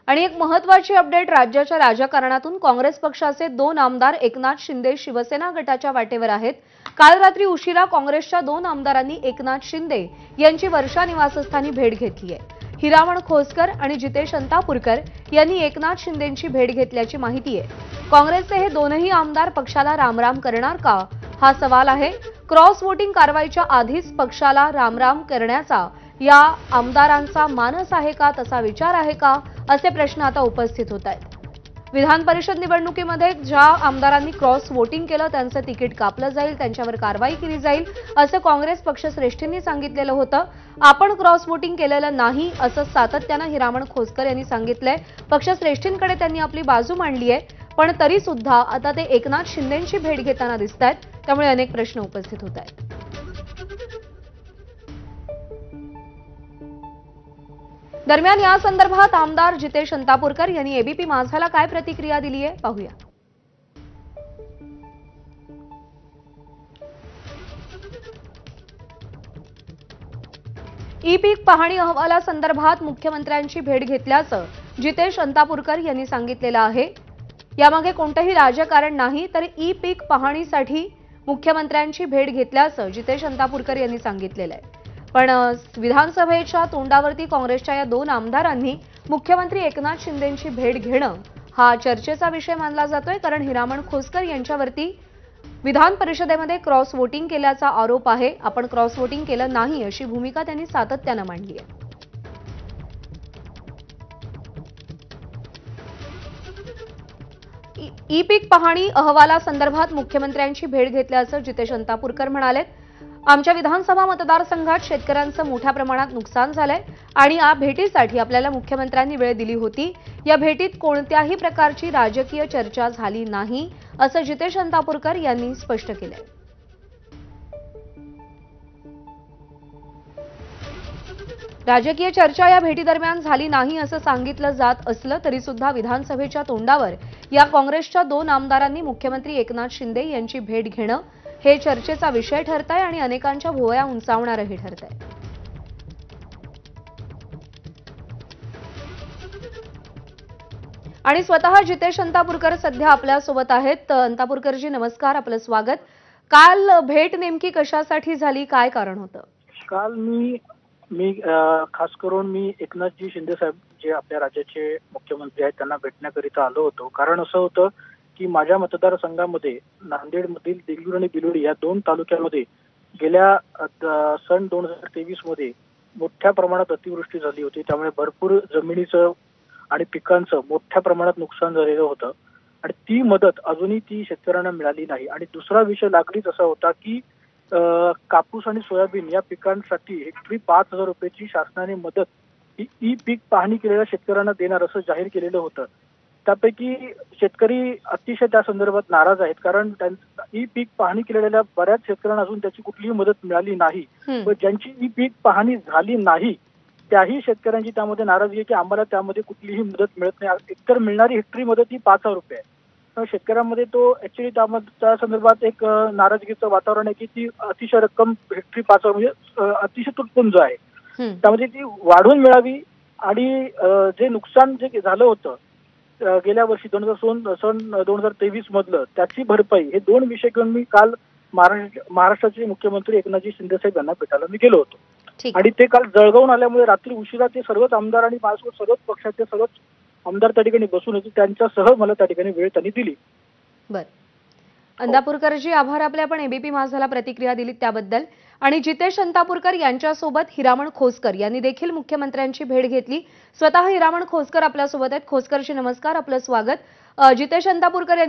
आणि एक महत्त्वाची अपडेट राज्याच्या राजकारणातून काँग्रेस पक्षाचे 2 आमदार एकनाथ शिंदे शिवसेना गटाच्या वाटेवर आहेत। काल रात्री उशिरा काँग्रेसच्या 2 आमदारांनी एकनाथ शिंदे यांची वर्षा निवासस्थानी भेट घेतली आहे। हिरामण खोसकर आणि जितेश अंतापूरकर यांनी एकनाथ शिंदेंची भेट घेतल्याची माहिती आहे। काँग्रेसचे हे दोनही आमदार पक्षाला रामराम करणार का हा सवाल आहे। क्रॉस वोटिंग कारवाईच्या आधीच पक्षाला रामराम करण्याचा या आमदारांचा मानस आहे का, तसा विचार आहे का, असे प्रश्न आता उपस्थित होत आहेत। विधान परिषद निवडणुकीमध्ये ज्या आमदारांनी क्रॉस वोटिंग केलं त्यांचं तिकीट कापलं जाईल, त्यांच्यावर कारवाई केली जाईल असं काँग्रेस पक्षश्रेष्ठींनी सांगितलेलं होतं। आपण क्रॉस वोटिंग केलेलं नाही असं सातत्यानं हिरामण खोसकर यांनी सांगितलंय। पक्षश्रेष्ठींकडे त्यांनी आपली बाजू मांडली आहे, पण तरी सुद्धा आता ते एकनाथ शिंदेंची भेट घेताना दिसतायत, त्यामुळे अनेक प्रश्न उपस्थित होत आहेत। दरम्यान या संदर्भात आमदार जितेश अंतापूरकर यांनी एबीपी माझाला काय प्रतिक्रिया दिली आहे पाहूया। ई पीक पाहणी अहवालासंदर्भात मुख्यमंत्र्यांची भेट घेतल्याचं जितेश अंतापूरकर यांनी सांगितलेलं आहे। यामागे कोणतेही राजकारण नाही, तर ई पीक पाहणीसाठी मुख्यमंत्र्यांची भेट घेतल्याचं जितेश अंतापूरकर यांनी सांगितलेलं आहे। पण विधानसभेच्या तोंडावरती काँग्रेसच्या या 2 आमदारांनी मुख्यमंत्री एकनाथ शिंदेंची भेट घेणं हा चर्चेचा विषय मानला जातोय, कारण हिरामण खोसकर यांच्यावरती विधान परिषदेमध्ये क्रॉस वोटिंग केल्याचा आरोप आहे। आपण क्रॉस वोटिंग केलं नाही अशी भूमिका त्यांनी सातत्यानं मांडली आहे। ई पीक पाहणी अहवालासंदर्भात मुख्यमंत्र्यांची भेट घेतल्याचं जितेश अंतापूरकर म्हणाले। आमच्या विधानसभा मतदारसंघात शेतकऱ्यांचं मोठ्या प्रमाणात नुकसान झालंय आणि या भेटीसाठी आपल्याला मुख्यमंत्र्यांनी वेळ दिली होती। या भेटीत कोणत्याही प्रकारची राजकीय चर्चा झाली नाही असं जितेश अंतापूरकर यांनी स्पष्ट केलंय। राजकीय चर्चा या भेटीदरम्यान झाली नाही असं सांगितलं जात असलं तरी सुद्धा विधानसभेच्या तोंडावर या काँग्रेसच्या 2 आमदारांनी मुख्यमंत्री एकनाथ शिंदे यांची भेट घेणं हे चर्चेचा विषय ठरतंय आणि अनेकांच्या भुवया उंचावणारही ठरतंय। आणि स्वतः जितेश अंतापूरकर सध्या आपल्या सोबत आहेत। अंतापूरकरजी नमस्कार, आपलं स्वागत। काल भेट नेमकी कशासाठी झाली, काय कारण होतं? काल मी खास करून मी एकनाथजी शिंदे साहेब जे आपल्या राज्याचे मुख्यमंत्री आहेत त्यांना भेटण्याकरिता आलो होतो। कारण असं होतं की माझ्या मतदारसंघामध्ये नांदेडमधील देगलूर आणि बिलोडी या 2 तालुक्यांमध्ये गेल्या सन 2023 मध्ये मोठ्या प्रमाणात अतिवृष्टी झाली होती। त्यामुळे भरपूर जमिनीचं आणि पिकांचं मोठ्या प्रमाणात नुकसान झालेलं होतं आणि ती मदत अजूनही ती शेतकऱ्यांना मिळाली नाही। आणि दुसरा विषय लागलीच असा होता की कापूस आणि सोयाबीन या पिकांसाठी हेक्टरी 5,000 रुपयाची शासनाने मदत ही ई पीक पाहणी केलेल्या शेतकऱ्यांना देणार असं जाहीर केलेलं होतं। त्यापैकी शेतकरी अतिशय त्या संदर्भात नाराज आहेत, कारण ई पीक पाहणी केलेल्या बऱ्याच शेतकऱ्यांना अजून त्याची कुठलीही मदत मिळाली नाही व ज्यांची ई पीक पाहणी झाली नाही त्याही शेतकऱ्यांची त्यामध्ये नाराजगी आहे की आम्हाला त्यामध्ये कुठलीही मदत मिळत नाही। एकतर मिळणारी हेक्टरी मदत ही 5,000 रुपये आहे। शेतकऱ्यांमध्ये तो ऍक्च्युली त्या संदर्भात एक नाराजगीचं वातावरण आहे की ती अतिशय रक्कम हेक्टरी 5,000 म्हणजे अतिशय तुटपुंज आहे। त्यामध्ये ती वाढवून मिळावी आणि जे नुकसान जे झालं होतं गेल्या वर्षी सन 2023 मधलं त्याची भरपाई, हे 2 विषय घेऊन मी काल महाराष्ट्राचे मुख्यमंत्री एकनाथजी शिंदे साहेब यांना भेटायला मी गेलो होतो। आणि ते काल जळगावून आल्यामुळे रात्री उशिरा ते सर्वच आमदार आणि माझ्यासोबत सर्वच पक्षाचे सर्वच आमदार त्या ठिकाणी बसून होते, त्यांच्यासह मला त्या ठिकाणी वेळ त्यांनी दिली। बरं, अंतापूरकरजी आभार आपले, आपण एबीपी माझाला प्रतिक्रिया दिलीत त्याबद्दल। आणि जितेश अंतापूरकर यांच्यासोबत हिरामण खोसकर यांनी देखील मुख्यमंत्र्यांची भेट घेतली। स्वतः हिरामण खोसकर आपल्यासोबत आहेत। खोसकरजी नमस्कार, आपलं स्वागत। जितेश अंतापूरकर यांनी